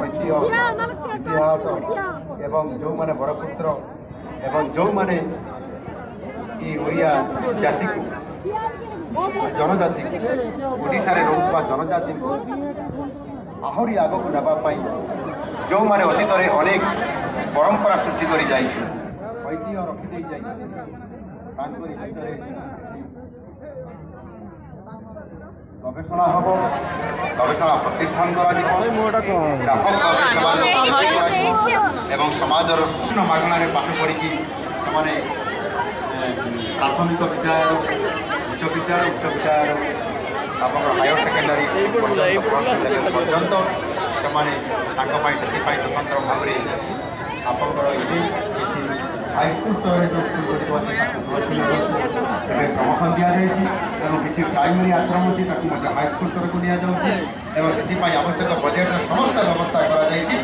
ଐତିହ୍ୟ ଇତିହାସ ଏବଂ ଯେଉଁମାନେ ବରପୁତ୍ର ଏବଂ ଯେଉଁମାନେ এই ଓଡ଼ିଆ ଜାତିକୁ ଜନଜାତିକୁ ଓଡ଼ିଶାରେ ରହୁଥିବା ଜନଜାତିକୁ ଆହୁରି ଆଗକୁ ନେବା ପାଇଁ ଯେଉଁମାନେ ଅତୀତରେ ଅନେକ ପରମ୍ପରା ସୃଷ୍ଟି କରି ଯାଇଛନ୍ତି ଐତିହ୍ୟ ରଖିଦେଇ ଯାଇଛନ୍ତି ତାଙ୍କରି ଭିତରେ ଗବେଷଣା ହେବ ଗବେଷଣା ପ୍ରତିଷ୍ଠାନ କରାଯିବ ଏବଂ ସମାଜର ମାଗଣାରେ ପାଠ ପଢ଼ିକି ସେମାନେ ପ୍ରାଥମିକ ବିଦ୍ୟାଳୟ ଉଚ୍ଚ ବିଦ୍ୟାଳୟ ଆପଣଙ୍କର ହାୟର ସେକେଣ୍ଡାରୀ ପର୍ଯ୍ୟନ୍ତ ସେମାନେ ତାଙ୍କ ପାଇଁ ସେଥିପାଇଁ ସ୍ୱତନ୍ତ୍ର ଭାବରେ ଆପଣଙ୍କର ଏଠି କିଛି ହାଇସ୍କୁଲ ସ୍ତରରେ ଯେଉଁ ସ୍କୁଲଗୁଡ଼ିକ ଅଛି ତାକୁ ଏବେ ପ୍ରମୋସନ ଦିଆଯାଇଛି ଏବଂ କିଛି ପ୍ରାଇମେରୀ ଆଶ୍ରମ ଅଛି ତାକୁ ମଧ୍ୟ ହାଇସ୍କୁଲ ସ୍ତରକୁ ନିଆଯାଉଛି ଏବଂ ସେଥିପାଇଁ ଆବଶ୍ୟକ ବଜେଟ୍ର ସମସ୍ତ ବ୍ୟବସ୍ଥା କରାଯାଇଛି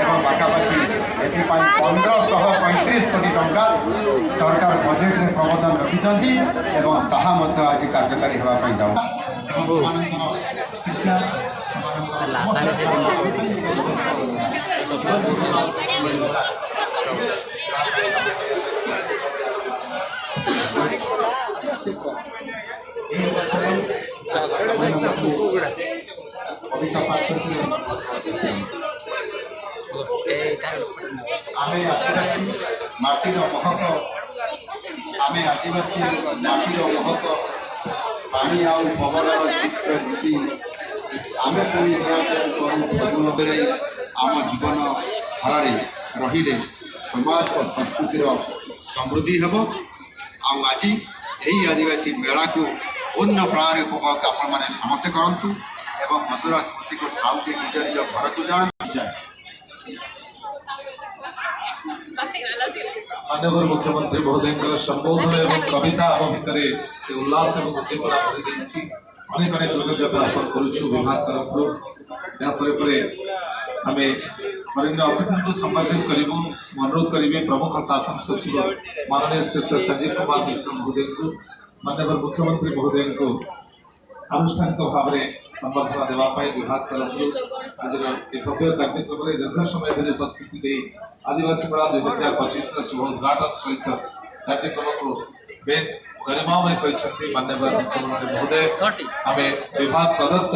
ଏବଂ ପାଖାପାଖି ଏଥିପାଇଁ 1535 କୋଟି ଟଙ୍କା ସରକାର ବଜେଟ୍ରେ ପ୍ରବର୍ତ୍ତନ ରଖିଛନ୍ତି ଏବଂ ତାହା ମଧ୍ୟ ଆଜି କାର୍ଯ୍ୟକାରୀ ହେବା ପାଇଁ ଯାଉଛି ଆମେ ଆଦିବାସୀ ମାଟିର ମହକ ଆମେ ଆଦିବାସୀ ମାଟିର ମହକ ପାଣି ଆଉ ପବନର ଚିତ୍ରକୃତି ଆମେ ପୁଣି ଫେରାଇ ଆମ ଜୀବନ ଧାରାରେ ରହିଲେ ସମାଜ ଓ ସଂସ୍କୃତିର ସମୃଦ୍ଧି ହେବ ଆଉ ଆଜି ଏହି ଆଦିବାସୀ ମେଳାକୁ ପୂର୍ଣ୍ଣ ପ୍ରାଣରେ ଉପଭୋଗ ଆପଣମାନେ ସମସ୍ତେ କରନ୍ତୁ ଏବଂ ମଧୁର ସ୍ମୃତିକୁ ସାଉଁଟି ନିଜ ନିଜ ଘରକୁ ଯାଏ माननीय मुख्यमंत्री महोदय संबोधन एवं कविता भितर से उल्लास और उद्दीपना भरी अनेक अनेक कृतज्ञता अर्पण करुचु विभाग तरफ आम माननीय अतिथि को संबोधित करूँ अनुरोध करी प्रमुख शासन सचिव माननीय श्री संजीव कुमार मिश्र महोदय को माननीय मुख्यमंत्री महोदय को आनुष्ठानिक भाव में संबर्धना देवाई विभाग तरफ आज भव्य कार्यक्रम में दीर्घ समय धरी उपस्थिति दे आदिवासी मेला 2025 शुभ उद्घाटन सहित कार्यक्रम को बेस गरिमामय कहते माननीय मुख्यमंत्री महोदय आम विभाग प्रदत्त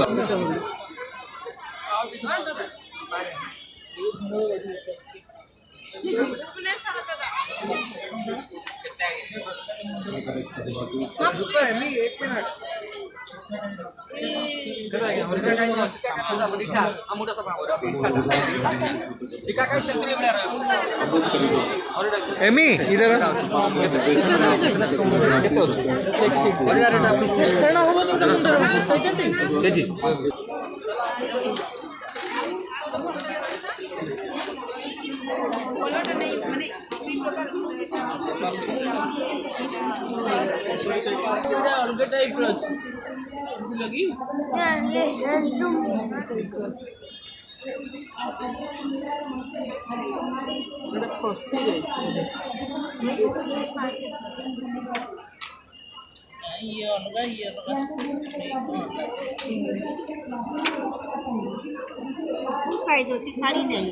एमी इधर अलग टाइप लगी खसी ये अलग साइज अच्छी खाड़ी नहीं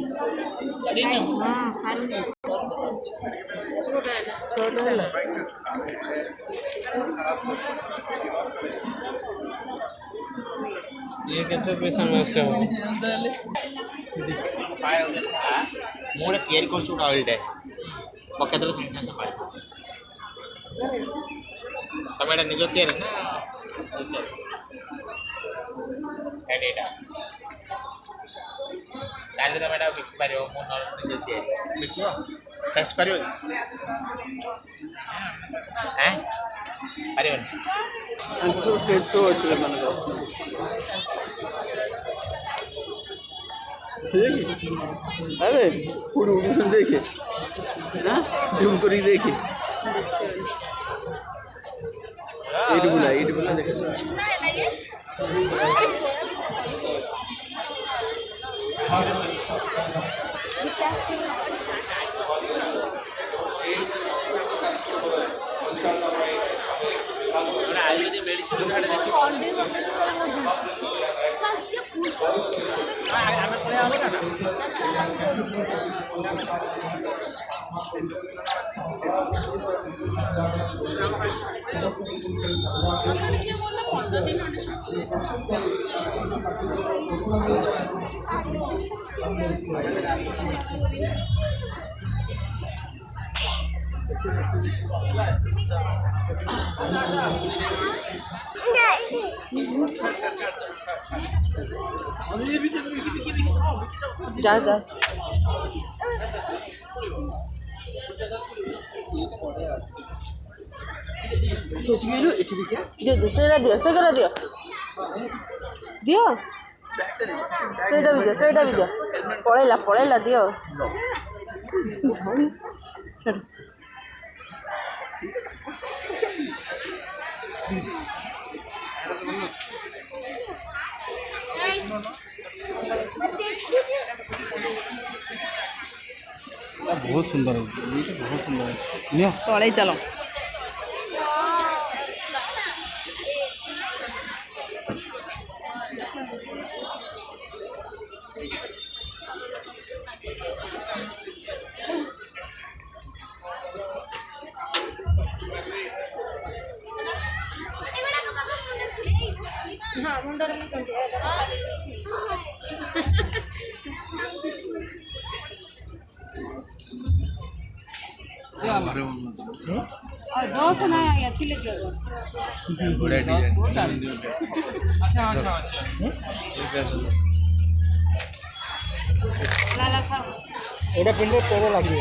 हाँ खाड़ी नहीं छोटा ये केते पैसा में से हो पाए मोर तयारी करछु डालडे पकेतले संख्या पाए टमाटर निजो तयारी ना एडेटा ताले टमाटर मिक्स पारियो मो नर निजो तयारी मिक्स टेस्ट करियो हैं अरे अंतो स्टेज शो अछि मन अरे उड़ देखे ना जूम करी देखे इट बुला देखे आयुर्वेदिक मेडिसिन যা যা ଦିଅ ଦିଅ ସେଇଟା ଦିଅ ସେଗୁଡ଼ା ଦିଅ ଦିଅ ସେଇଟା ବି ଦିଅ ପଳେଇଲା ଦିଅ ଛାଡ଼ ବହୁତ ସୁନ୍ଦର ହେଉଛି ଏଇଟା ବହୁତ ସୁନ୍ଦର ଅଛି ନିଅ ତଳେ ଚାଲ ଦଶ ନା ଏଥିଲେ ଏଇଟା ପିନ୍ଧିଲେ ତୋର ଲାଗିବ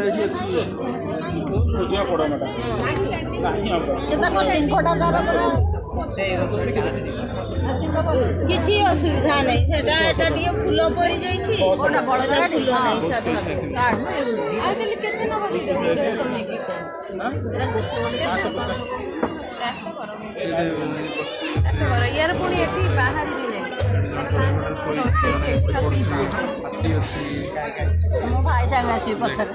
ଏଇଠି ଅଛି କିଛି ଅସୁବିଧା ନାହିଁ ସେଟା ଏଟା ଟିକେ ଫୁଲ ପଡ଼ିଯାଇଛି ଗୋଟା ବଡ଼ ଜାଗା ଫୁଲ ନାହିଁ କେତେ ୟାର ପୁଣି ଏଠି ବାହାରିବି ନାହିଁ ମୋ ଭାଇ ସାଙ୍ଗେ ଆସିବି ପଛରେ